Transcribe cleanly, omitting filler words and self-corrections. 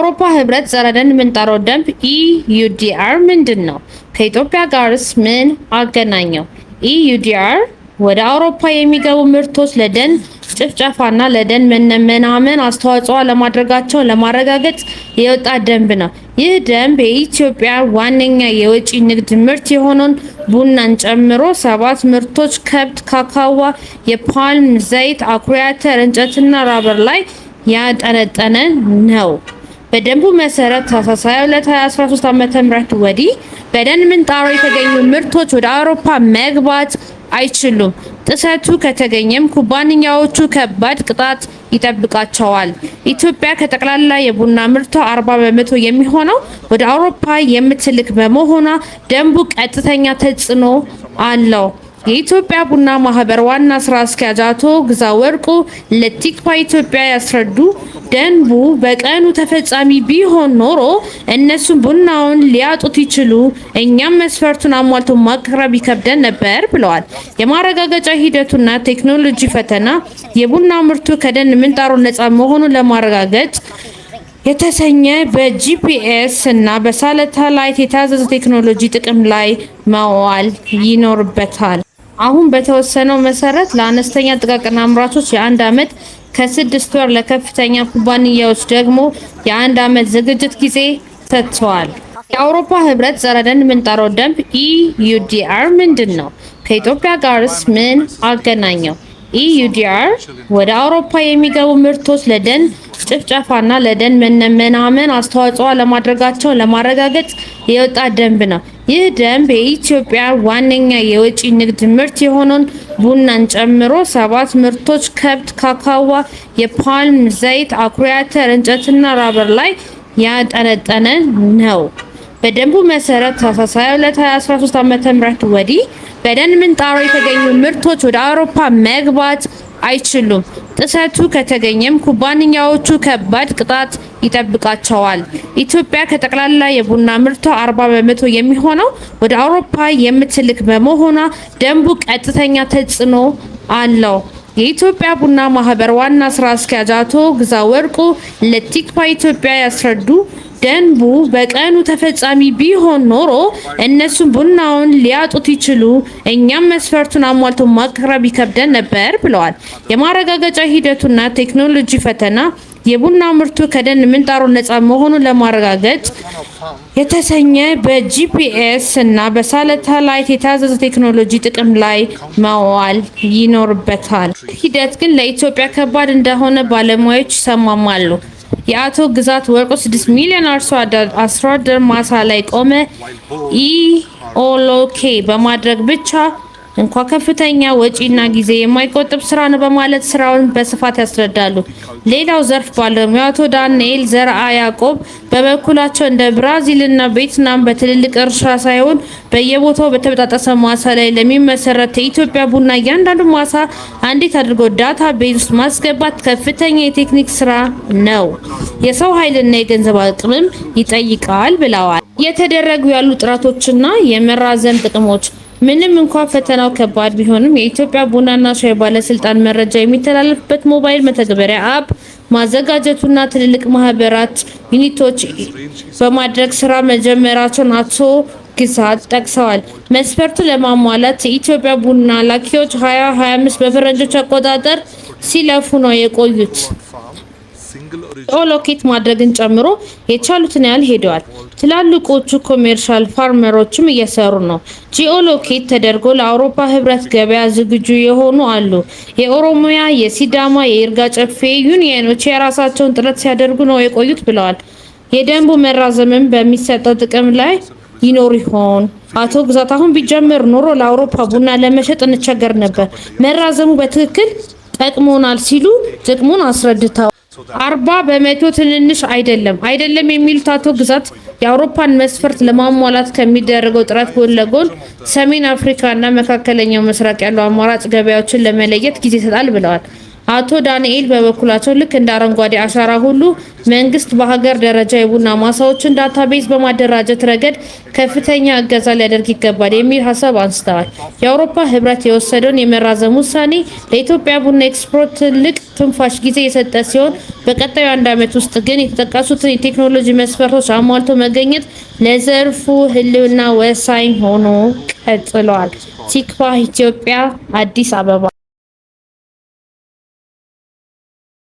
የአውሮፓ ህብረት ጸረ ደን ምንጣሮ ደንብ ኢዩዲአር ምንድን ነው? ከኢትዮጵያ ጋርስ ምን አገናኘው? ኢዩዲአር ወደ አውሮፓ የሚገቡ ምርቶች ለደን ጭፍጨፋና ለደን መናመን አስተዋጽኦ ለማድረጋቸው ለማረጋገጥ የወጣ ደንብ ነው። ይህ ደንብ የኢትዮጵያ ዋነኛ የውጭ ንግድ ምርት የሆነውን ቡናን ጨምሮ 7 ምርቶች ከብት፣ ካካዋ፣ የፓልም ዘይት፣ አኩሪ አተር፣ እንጨትና ራበር ላይ ያጠነጠነ ነው። በደንቡ መሰረት ታህሳስ 22 2013 ዓ.ም ወዲህ በደን ምንጣሮ የተገኙ ምርቶች ወደ አውሮፓ መግባት አይችሉም። ጥሰቱ ከተገኘም ኩባንያዎቹ ከባድ ቅጣት ይጠብቃቸዋል። ኢትዮጵያ ከጠቅላላ የቡና ምርቷ 40% የሚሆነው ወደ አውሮፓ የምትልክ በመሆኗ ደንቡ ቀጥተኛ ተጽዕኖ አለው። የኢትዮጵያ ቡና ማህበር ዋና ስራ አስኪያጅ አቶ ግዛው ወርቁ ለቲክቫ ኢትዮጵያ ያስረዱ፣ ደንቡ በቀኑ ተፈጻሚ ቢሆን ኖሮ እነሱም ቡናውን ሊያጡት ይችሉ፣ እኛም መስፈርቱን አሟልቶ ማቅረብ ይከብደን ነበር ብለዋል። የማረጋገጫ ሂደቱና ቴክኖሎጂ ፈተና የቡና ምርቱ ከደን ምንጣሮ ነፃ መሆኑን ለማረጋገጥ የተሰኘ በጂፒኤስ እና በሳተላይት የታገዘ ቴክኖሎጂ ጥቅም ላይ መዋል ይኖርበታል። አሁን በተወሰነው መሰረት ለአነስተኛ ጥቃቅን አምራቾች የ1 ዓመት ከ6 ወር፣ ለከፍተኛ ኩባንያዎች ደግሞ የ1 ዓመት ዝግጅት ጊዜ ሰጥተዋል። የአውሮፓ ህብረት ጸረ ደን ምንጣሮ ደንብ ኢዩዲአር ምንድን ነው? ከኢትዮጵያ ጋርስ ምን አገናኘው? ኢዩዲአር ወደ አውሮፓ የሚገቡ ምርቶች ለደን ጭፍጨፋና ለደን መናመን አስተዋጽኦ ለማድረጋቸው ለማረጋገጥ የወጣ ደንብ ነው። ይህ ደንብ የኢትዮጵያ ዋነኛ የውጭ ንግድ ምርት የሆነውን ቡናን ጨምሮ 7 ምርቶች ከብት፣ ካካዋ፣ የፓልም ዘይት፣ አኩሪ አተር፣ እንጨትና ራበር ላይ ያጠነጠነ ነው። በደንቡ መሰረት ታህሳስ 22 2013 ዓ.ም ወዲህ በደን ምንጣሮ የተገኙ ምርቶች ወደ አውሮፓ መግባት አይችሉም። ጥሰቱ ከተገኘም ኩባንያዎቹ ከባድ ቅጣት ይጠብቃቸዋል። ኢትዮጵያ ከጠቅላላ የቡና ምርቷ 40% የሚሆነው ወደ አውሮፓ የምትልክ በመሆኗ ደንቡ ቀጥተኛ ተጽዕኖ አለው። የኢትዮጵያ ቡና ማህበር ዋና ስራ አስኪያጅ አቶ ግዛው ወርቁ ለቲክቫ ኢትዮጵያ ያስረዱ፣ ደንቡ በቀኑ ተፈጻሚ ቢሆን ኖሮ እነሱም ቡናውን ሊያጡት ይችሉ፣ እኛም መስፈርቱን አሟልቶ ማቅረብ ይከብደን ነበር ብለዋል። የማረጋገጫ ሂደቱና ቴክኖሎጂ ፈተና የቡና ምርቱ ከደን ምንጣሮ ነፃ መሆኑን ለማረጋገጥ የተሰኘ በጂፒኤስ እና በሳተላይት የታገዘ ቴክኖሎጂ ጥቅም ላይ መዋል ይኖርበታል። ሂደት ግን ለኢትዮጵያ ከባድ እንደሆነ ባለሙያዎች ይሰማማሉ። የአቶ ግዛት ወርቁ 6 ሚሊዮን አርሶ አደር ማሳ ላይ ቆመ ኢኦሎኬ በማድረግ ብቻ እንኳ ከፍተኛ ወጪና ጊዜ የማይቆጥብ ስራ ነው በማለት ስራውን በስፋት ያስረዳሉ። ሌላው ዘርፍ ባለሙያ አቶ ዳንኤል ዘርአ ያዕቆብ በበኩላቸው እንደ ብራዚልና ቬትናም በትልልቅ እርሻ ሳይሆን በየቦታው በተበጣጠሰ ማሳ ላይ ለሚመሰረት የኢትዮጵያ ቡና እያንዳንዱ ማሳ እንዴት አድርጎ ዳታ ቤዝ ውስጥ ማስገባት ከፍተኛ የቴክኒክ ስራ ነው፣ የሰው ኃይልና የገንዘብ አቅምም ይጠይቃል ብለዋል። እየተደረጉ ያሉ ጥረቶችና የመራዘም ጥቅሞች ምንም እንኳን ፈተናው ከባድ ቢሆንም የኢትዮጵያ ቡናና ሻይ ባለስልጣን መረጃ የሚተላለፍበት ሞባይል መተግበሪያ አፕ ማዘጋጀቱና ትልልቅ ማህበራት ዩኒቶች በማድረግ ስራ መጀመራቸውን አቶ ግዛት ጠቅሰዋል። መስፈርቱ ለማሟላት የኢትዮጵያ ቡና ላኪዎች 2025 በፈረንጆች አቆጣጠር ሲለፉ ነው የቆዩት። ጂኦሎኬት ማድረግን ጨምሮ የቻሉትን ያህል ሄደዋል። ትላልቆቹ ኮሜርሻል ፋርመሮችም እየሰሩ ነው። ጂኦሎኬት ተደርጎ ለአውሮፓ ህብረት ገበያ ዝግጁ የሆኑ አሉ። የኦሮሚያ፣ የሲዳማ፣ የይርጋ ጨፌ ዩኒየኖች የራሳቸውን ጥረት ሲያደርጉ ነው የቆዩት ብለዋል። የደንቡ መራዘምም በሚሰጠው ጥቅም ላይ ይኖር ይሆን? አቶ ግዛት አሁን ቢጀምር ኖሮ ለአውሮፓ ቡና ለመሸጥ እንቸገር ነበር፣ መራዘሙ በትክክል ጠቅሞናል ሲሉ ጥቅሙን አስረድተዋል። 40% ትንንሽ አይደለም የሚሉት አቶ ግዛት የአውሮፓን መስፈርት ለማሟላት ከሚደረገው ጥረት ጎን ለጎን ሰሜን አፍሪካ እና መካከለኛው ምስራቅ ያሉ አማራጭ ገበያዎችን ለመለየት ጊዜ ይሰጣል ብለዋል። አቶ ዳንኤል በበኩላቸው ልክ እንደ አረንጓዴ አሻራ ሁሉ መንግስት በሀገር ደረጃ የቡና ማሳዎችን ዳታቤዝ በማደራጀት ረገድ ከፍተኛ እገዛ ሊያደርግ ይገባል የሚል ሀሳብ አንስተዋል። የአውሮፓ ህብረት የወሰደውን የመራዘም ውሳኔ ለኢትዮጵያ ቡና ኤክስፖርት ትልቅ ትንፋሽ ጊዜ የሰጠ ሲሆን በቀጣዩ 1 ዓመት ውስጥ ግን የተጠቀሱትን የቴክኖሎጂ መስፈርቶች አሟልቶ መገኘት ለዘርፉ ህልውና ወሳኝ ሆኖ ቀጥሏል። ቲክቫህ ኢትዮጵያ፣ አዲስ አበባ